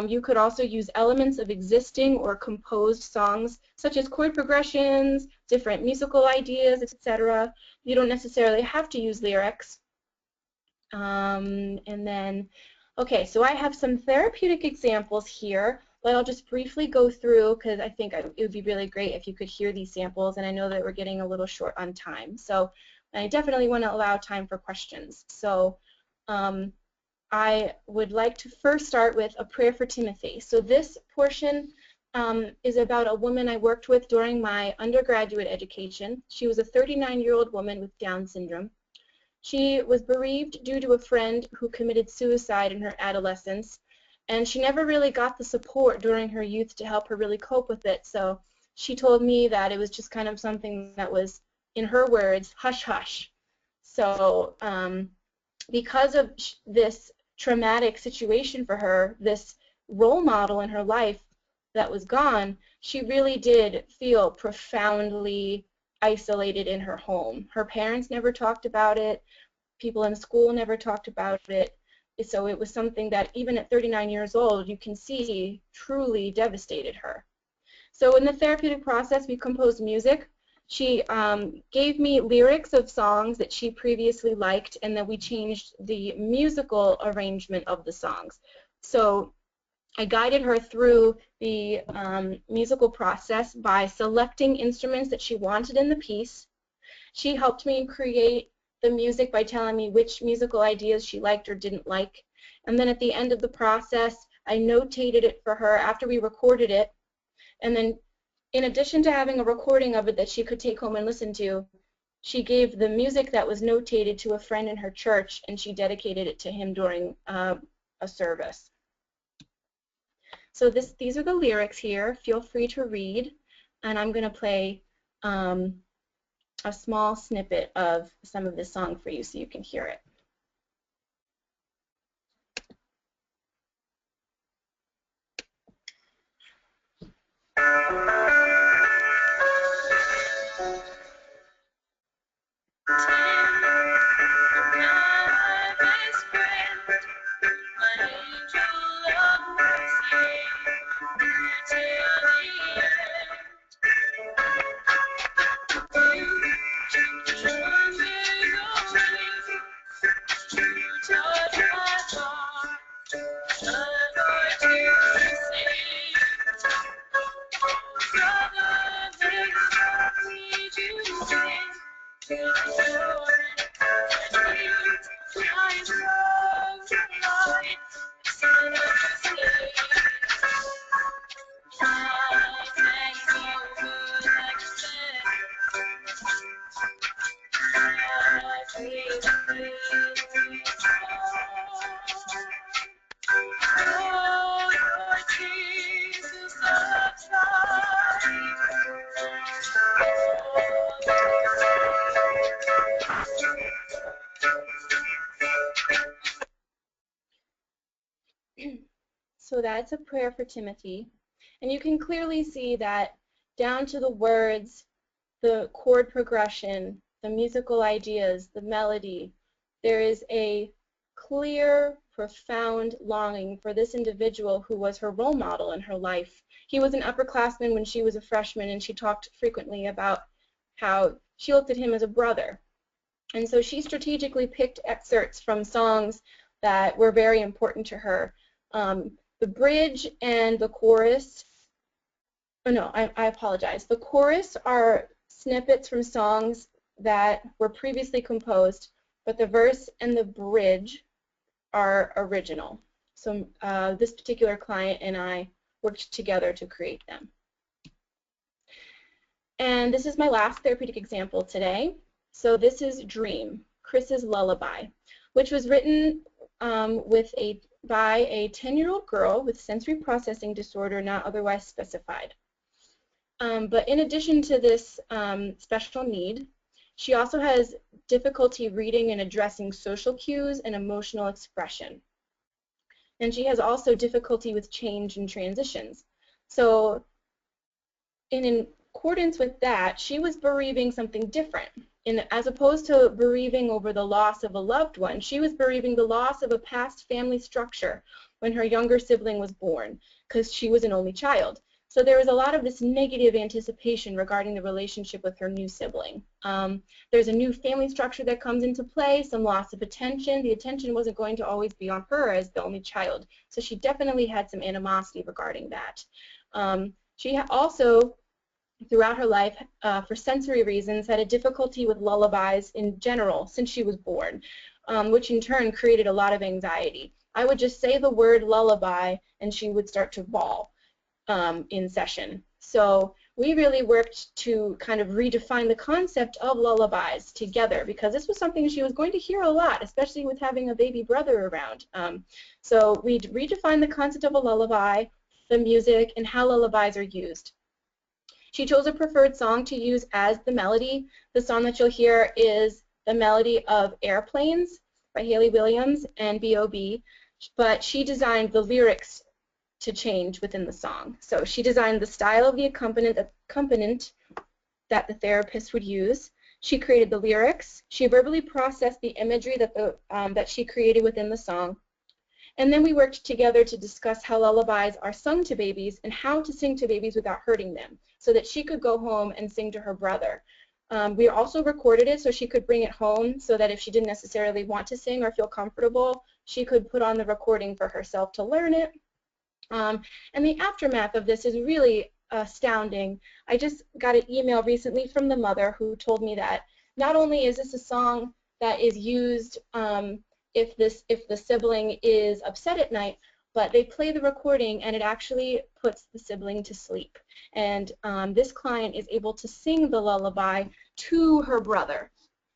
You could also use elements of existing or composed songs, such as chord progressions, different musical ideas, etc. You don't necessarily have to use lyrics. And then, okay, so I have some therapeutic examples here that I'll just briefly go through because I think it would be really great if you could hear these samples, and I know that we're getting a little short on time. So I definitely want to allow time for questions. So I would like to first start with a prayer for Timothy. So this portion is about a woman I worked with during my undergraduate education. She was a 39-year-old woman with Down syndrome. She was bereaved due to a friend who committed suicide in her adolescence, and she never really got the support during her youth to help her really cope with it. So she told me that it was just kind of something that was, in her words, hush-hush. So because of this traumatic situation for her, this role model in her life that was gone, she really did feel profoundly isolated in her home. Her parents never talked about it. People in school never talked about it. So it was something that even at 39 years old, you can see truly devastated her. So in the therapeutic process, we composed music. She gave me lyrics of songs that she previously liked, and then we changed the musical arrangement of the songs. So I guided her through the musical process by selecting instruments that she wanted in the piece. She helped me create the music by telling me which musical ideas she liked or didn't like. And then at the end of the process, I notated it for her after we recorded it. And then in addition to having a recording of it that she could take home and listen to, she gave the music that was notated to a friend in her church, and she dedicated it to him during a service. So these are the lyrics here. Feel free to read, and I'm going to play a small snippet of some of this song for you so you can hear it. Tim, you're my best friend. My So that's a prayer for Timothy. And you can clearly see that down to the words, the chord progression, the musical ideas, the melody, there is a clear, profound longing for this individual who was her role model in her life. He was an upperclassman when she was a freshman, and she talked frequently about how she looked at him as a brother. And so she strategically picked excerpts from songs that were very important to her. The bridge and the chorus, oh no, I apologize. The chorus are snippets from songs that were previously composed, but the verse and the bridge are original. So this particular client and I worked together to create them. And this is my last therapeutic example today. So this is Dream, Chris's Lullaby, which was written by a 10-year-old girl with sensory processing disorder not otherwise specified. But in addition to this special need, she also has difficulty reading and addressing social cues and emotional expression. And she has also difficulty with change and transitions. So in accordance with that, she was bereaving something different. As opposed to bereaving over the loss of a loved one, she was bereaving the loss of a past family structure when her younger sibling was born, because she was an only child. So there was a lot of this negative anticipation regarding the relationship with her new sibling. There's a new family structure that comes into play, some loss of attention. The attention wasn't going to always be on her as the only child. So she definitely had some animosity regarding that. She also, throughout her life, for sensory reasons, had a difficulty with lullabies in general since she was born, which in turn created a lot of anxiety. I would just say the word lullaby and she would start to bawl in session. So we really worked to kind of redefine the concept of lullabies together, because this was something she was going to hear a lot, especially with having a baby brother around. So we redefined the concept of a lullaby, the music, and how lullabies are used. She chose a preferred song to use as the melody. The song that you'll hear is the melody of Airplanes by Hayley Williams and B.O.B., but she designed the lyrics to change within the song. So she designed the style of the accompaniment that the therapist would use. She created the lyrics. She verbally processed the imagery that she created within the song. And then we worked together to discuss how lullabies are sung to babies and how to sing to babies without hurting them, so that she could go home and sing to her brother. We also recorded it so she could bring it home, so that if she didn't necessarily want to sing or feel comfortable, she could put on the recording for herself to learn it. And the aftermath of this is really astounding. I just got an email recently from the mother who told me that not only is this a song that is used if the sibling is upset at night, but they play the recording and it actually puts the sibling to sleep. And this client is able to sing the lullaby to her brother,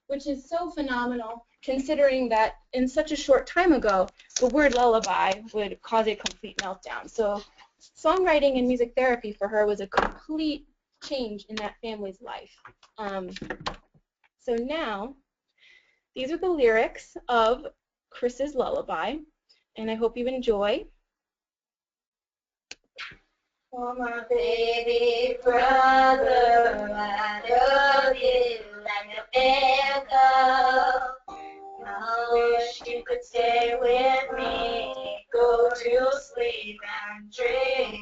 which is so phenomenal, considering that in such a short time ago, the word lullaby would cause a complete meltdown. So songwriting and music therapy for her was a complete change in that family's life. So now, these are the lyrics of Chris's lullaby, and I hope you enjoy. For my baby brother, I love you like a echo. I wish you could stay with me, go to sleep and dream.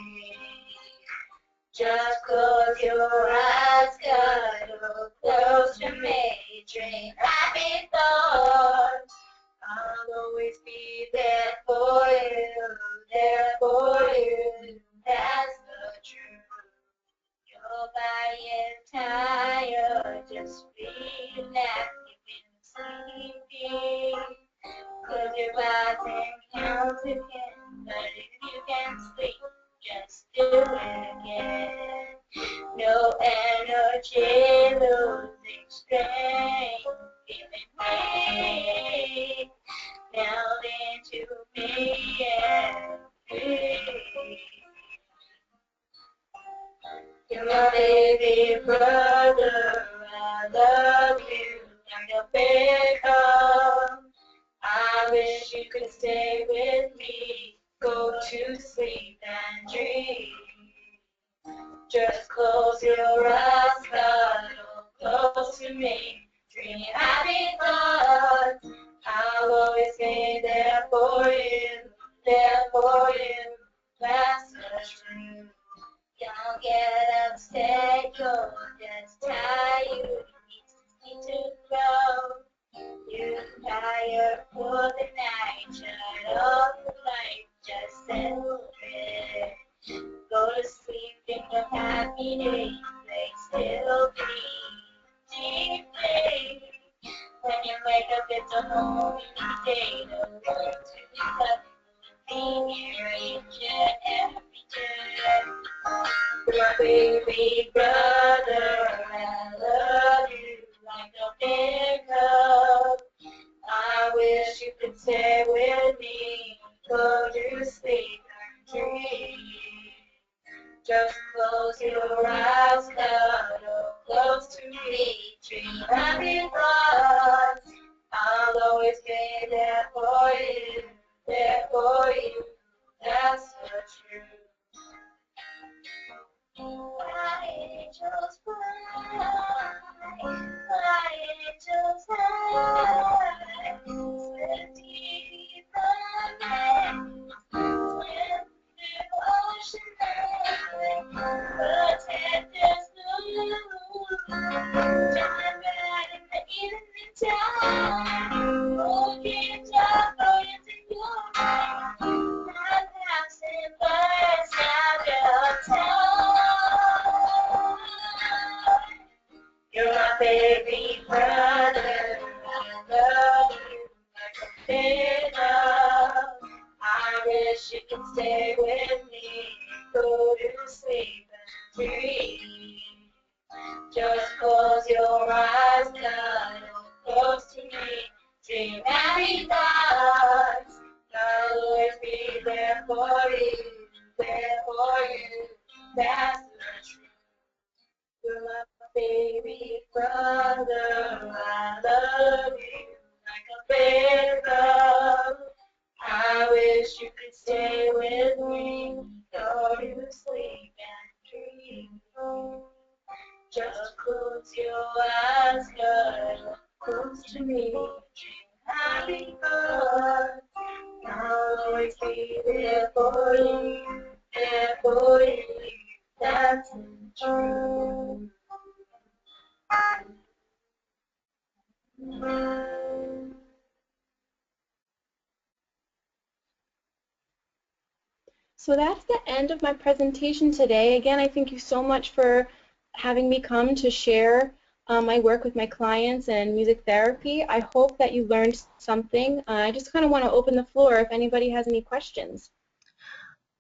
Just close your eyes, cuddle close to me, dream happy thoughts. I'll always be there for you, that's the truth. Your body is tired, just relax, you've been sleeping. Close your eyes and count again, but if you can't sleep, just do it again. No energy, losing strength, feeling weak. Melt into me and breathe. You're my baby brother, I love you like a big hug. I wish you could stay with me, go Go to sleep and dream. Just close your eyes, cuddle close to me. Dream happy thoughts. I'll always be there for you, there for you. That's the truth. Don't get upset, you're just tired. You need to go. You're tired for the night. Shut off the light, just celebrate. Go to sleep, think of happy days. They still breathe deeply. When you wake up, it's a whole new day. The world to be loved. Be here each and every day. My baby brother, I love you like a big hug. I wish you could stay with me. Go to sleep and dream. Just close your eyes, cuddle close to me. Dream happy thoughts. I'll always be there for you, there for you. That's the truth. My angels fly, my angels fly, swim deep the night, swim through ocean light, protect us blue, shine bright in the evening time, looking just for you to your mind, not passing by sound of time. You're my baby brother, I love you like a big love. I wish you could stay with me, go to sleep and dream. Just close your eyes, cuddle close to me, dream happy thoughts. I'll always be there for you, there for you. That's the truth. You're my baby brother, I love you like a big love. I wish you could stay with me, go to sleep and dream. Just close your eyes, cuddle close to me, dream happy thoughts. I'll always be there for you, there for you. That's the truth. So that's the end of my presentation today. Again, I thank you so much for having me come to share my work with my clients and music therapy. I hope that you learned something. I just kind of want to open the floor if anybody has any questions.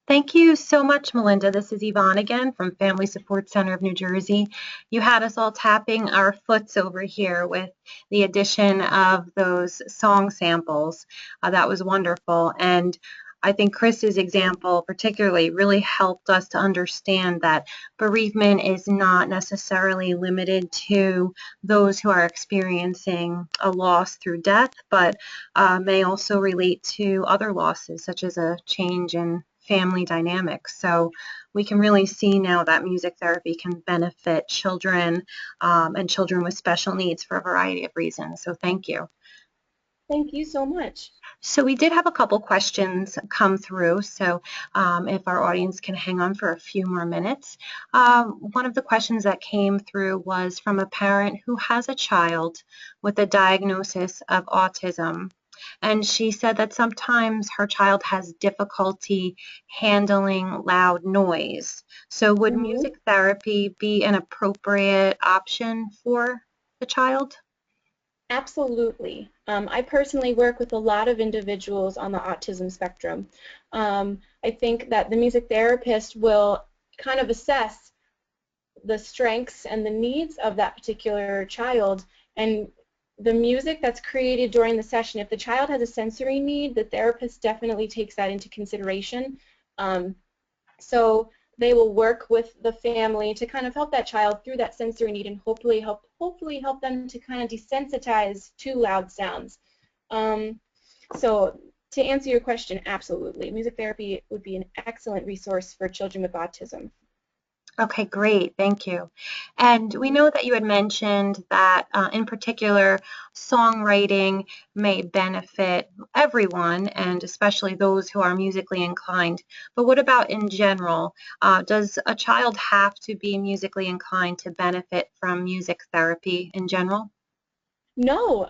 Thank you so much, Melinda. This is Yvonne again from Family Support Center of New Jersey. You had us all tapping our foots over here with the addition of those song samples. That was wonderful. And I think Chris's example particularly really helped us to understand that bereavement is not necessarily limited to those who are experiencing a loss through death, but may also relate to other losses, such as a change in family dynamics. So we can really see now that music therapy can benefit children and children with special needs for a variety of reasons. So thank you. Thank you so much. So we did have a couple questions come through, so if our audience can hang on for a few more minutes. One of the questions that came through was from a parent who has a child with a diagnosis of autism. And she said that sometimes her child has difficulty handling loud noise. So would music therapy be an appropriate option for the child? Absolutely. I personally work with a lot of individuals on the autism spectrum. I think that the music therapist will kind of assess the strengths and the needs of that particular child, and the music that's created during the session, if the child has a sensory need, the therapist definitely takes that into consideration. So they will work with the family to kind of help that child through that sensory need and hopefully help them to kind of desensitize to loud sounds. So to answer your question, absolutely. Music therapy would be an excellent resource for children with autism. Okay, great. Thank you. And we know that you had mentioned that in particular, songwriting may benefit everyone and especially those who are musically inclined. But what about in general? Does a child have to be musically inclined to benefit from music therapy in general? No,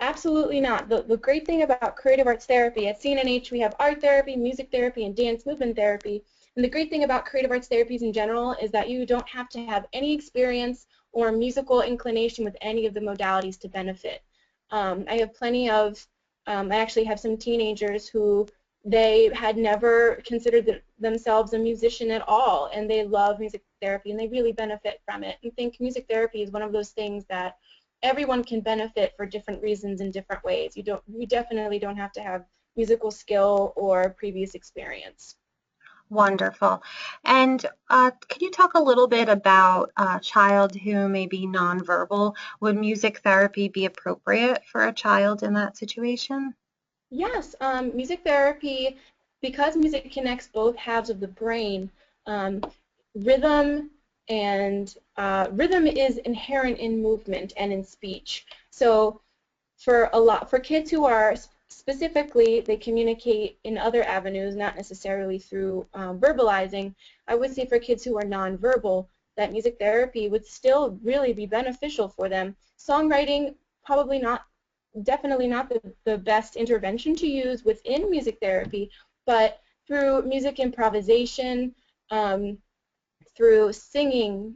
absolutely not. The great thing about creative arts therapy, at CNNH we have art therapy, music therapy, and dance movement therapy. And the great thing about creative arts therapies in general is that you don't have to have any experience or musical inclination with any of the modalities to benefit. I have plenty of, I actually have some teenagers who they had never considered themselves a musician at all, and they love music therapy and they really benefit from it. And think music therapy is one of those things that everyone can benefit for different reasons in different ways. You definitely don't have to have musical skill or previous experience. Wonderful. And can you talk a little bit about a child who may be nonverbal? Would music therapy be appropriate for a child in that situation? Yes, music therapy, because music connects both halves of the brain, um, rhythm and rhythm is inherent in movement and in speech. So for kids who are specifically, they communicate in other avenues, not necessarily through verbalizing. I would say for kids who are nonverbal, that music therapy would still really be beneficial for them. Songwriting, probably not, definitely not the best intervention to use within music therapy, but through music improvisation, um, through singing,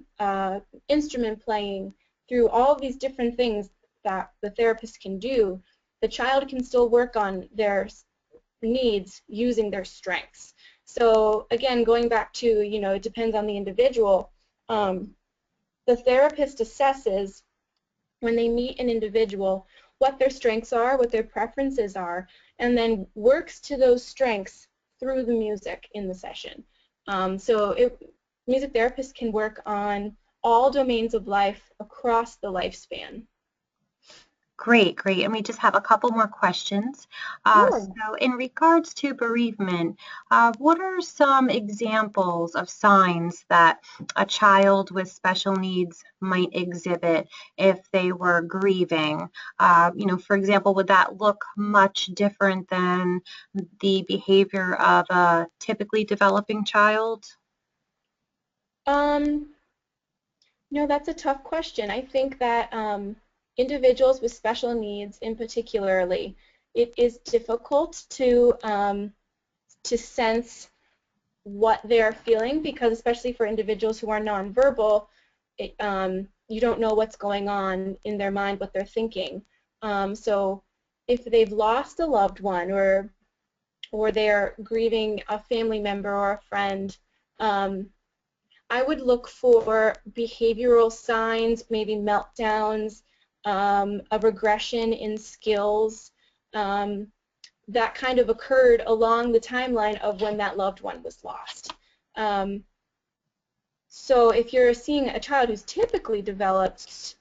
instrument playing, through all of these different things that the therapist can do, the child can still work on their needs using their strengths. So again, going back to, it depends on the individual. The therapist assesses when they meet an individual what their strengths are, what their preferences are, and then works to those strengths through the music in the session. Music therapists can work on all domains of life across the lifespan. Great, great. And we just have a couple more questions. Sure. So in regards to bereavement, what are some examples of signs that a child with special needs might exhibit if they were grieving? For example, would that look much different than the behavior of a typically developing child? Um, no, that's a tough question. I think that individuals with special needs, in particularly, it is difficult to sense what they're feeling because, especially for individuals who are nonverbal, you don't know what's going on in their mind, what they're thinking. So, if they've lost a loved one or they're grieving a family member or a friend, I would look for behavioral signs, maybe meltdowns, a regression in skills that kind of occurred along the timeline of when that loved one was lost. So if you're seeing a child who's typically developed,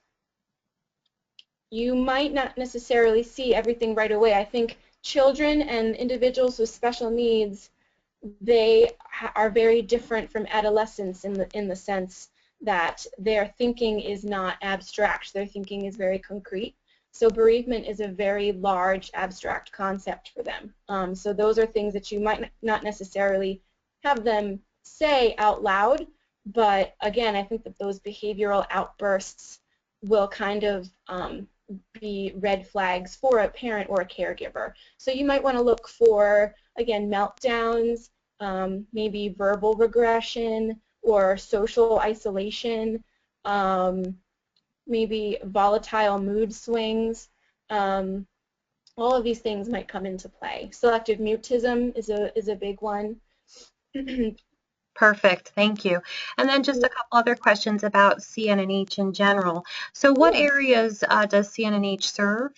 you might not necessarily see everything right away. I think children and individuals with special needs, they are very different from adolescents in the sense that their thinking is not abstract. Their thinking is very concrete. So bereavement is a very large abstract concept for them. So those are things that you might not necessarily have them say out loud, but again, I think that those behavioral outbursts will kind of be red flags for a parent or a caregiver. So you might want to look for, again, meltdowns, maybe verbal regression or social isolation, maybe volatile mood swings. All of these things might come into play. Selective mutism is a big one. Perfect, thank you. And then just a couple other questions about CNNH in general. So what areas does CNNH serve?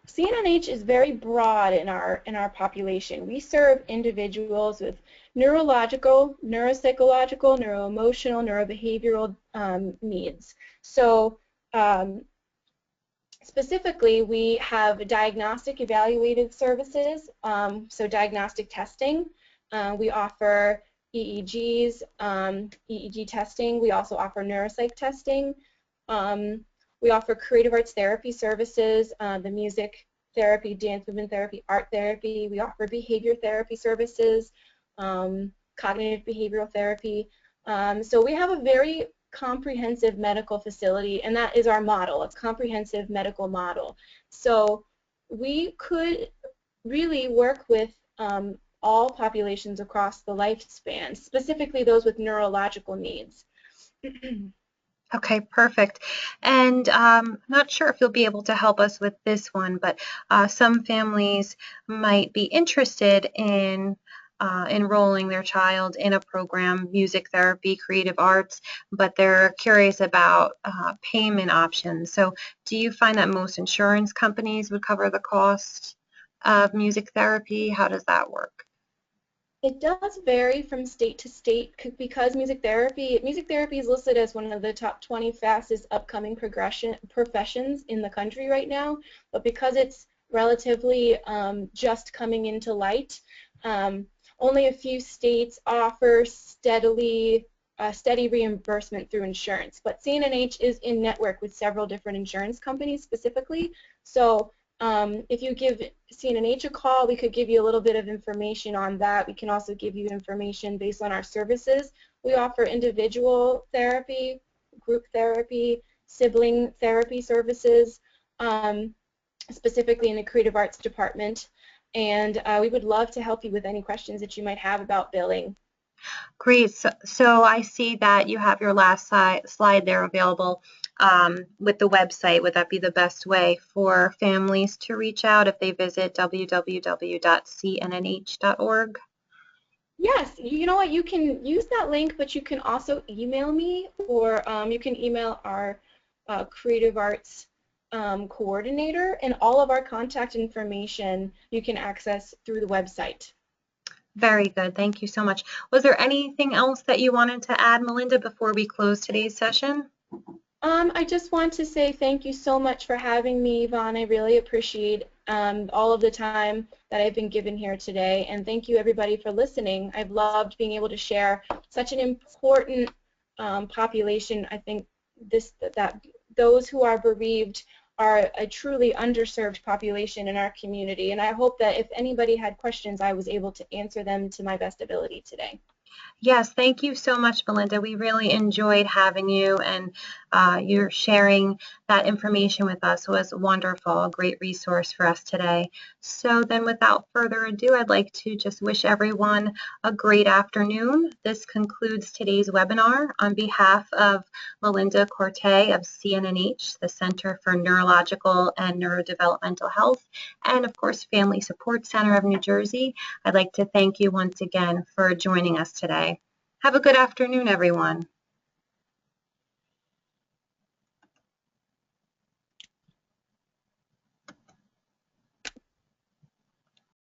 CNNH is very broad in our population. We serve individuals with neurological, neuropsychological, neuroemotional, neurobehavioral needs. So Specifically, we have diagnostic evaluative services, so diagnostic testing. We offer EEGs, EEG testing. We also offer neuropsych testing. We offer creative arts therapy services, the music therapy, dance movement therapy, art therapy. We offer behavior therapy services, cognitive behavioral therapy. So we have a very comprehensive medical facility, and that is our model, a comprehensive medical model. So we could really work with all populations across the lifespan, specifically those with neurological needs. Okay, perfect. And I'm not sure if you'll be able to help us with this one, but some families might be interested in enrolling their child in a program, music therapy, creative arts, but they're curious about payment options. So do you find that most insurance companies would cover the cost of music therapy? How does that work? It does vary from state to state because music therapy is listed as one of the top 20 fastest upcoming professions in the country right now, but because it's relatively just coming into light, only a few states offer steady reimbursement through insurance. But CNNH is in network with several different insurance companies specifically, so if you give CNNH a call, we could give you a little bit of information on that. We can also give you information based on our services. We offer individual therapy, group therapy, sibling therapy services, specifically in the creative arts department. And we would love to help you with any questions that you might have about billing. Great. So I see that you have your last slide there available with the website. Would that be the best way for families to reach out if they visit www.cnnh.org? Yes, you know what? You can use that link, but you can also email me, or you can email our creative arts coordinator, and all of our contact information you can access through the website. Very good. Thank you so much. Was there anything else that you wanted to add, Melinda, before we close today's session? I just want to say thank you so much for having me, Yvonne. I really appreciate all of the time that I've been given here today, and thank you everybody for listening. I've loved being able to share such an important population. I think that those who are bereaved are a truly underserved population in our community, and I hope that if anybody had questions, I was able to answer them to my best ability today. Yes, thank you so much, Belinda. We really enjoyed having you, and your sharing that information with us was wonderful, a great resource for us today. So then without further ado, I'd like to just wish everyone a great afternoon. This concludes today's webinar. On behalf of Melinda Corte of CNNH, the Center for Neurological and Neurodevelopmental Health, and of course, Family Support Center of New Jersey, I'd like to thank you once again for joining us today. Have a good afternoon, everyone.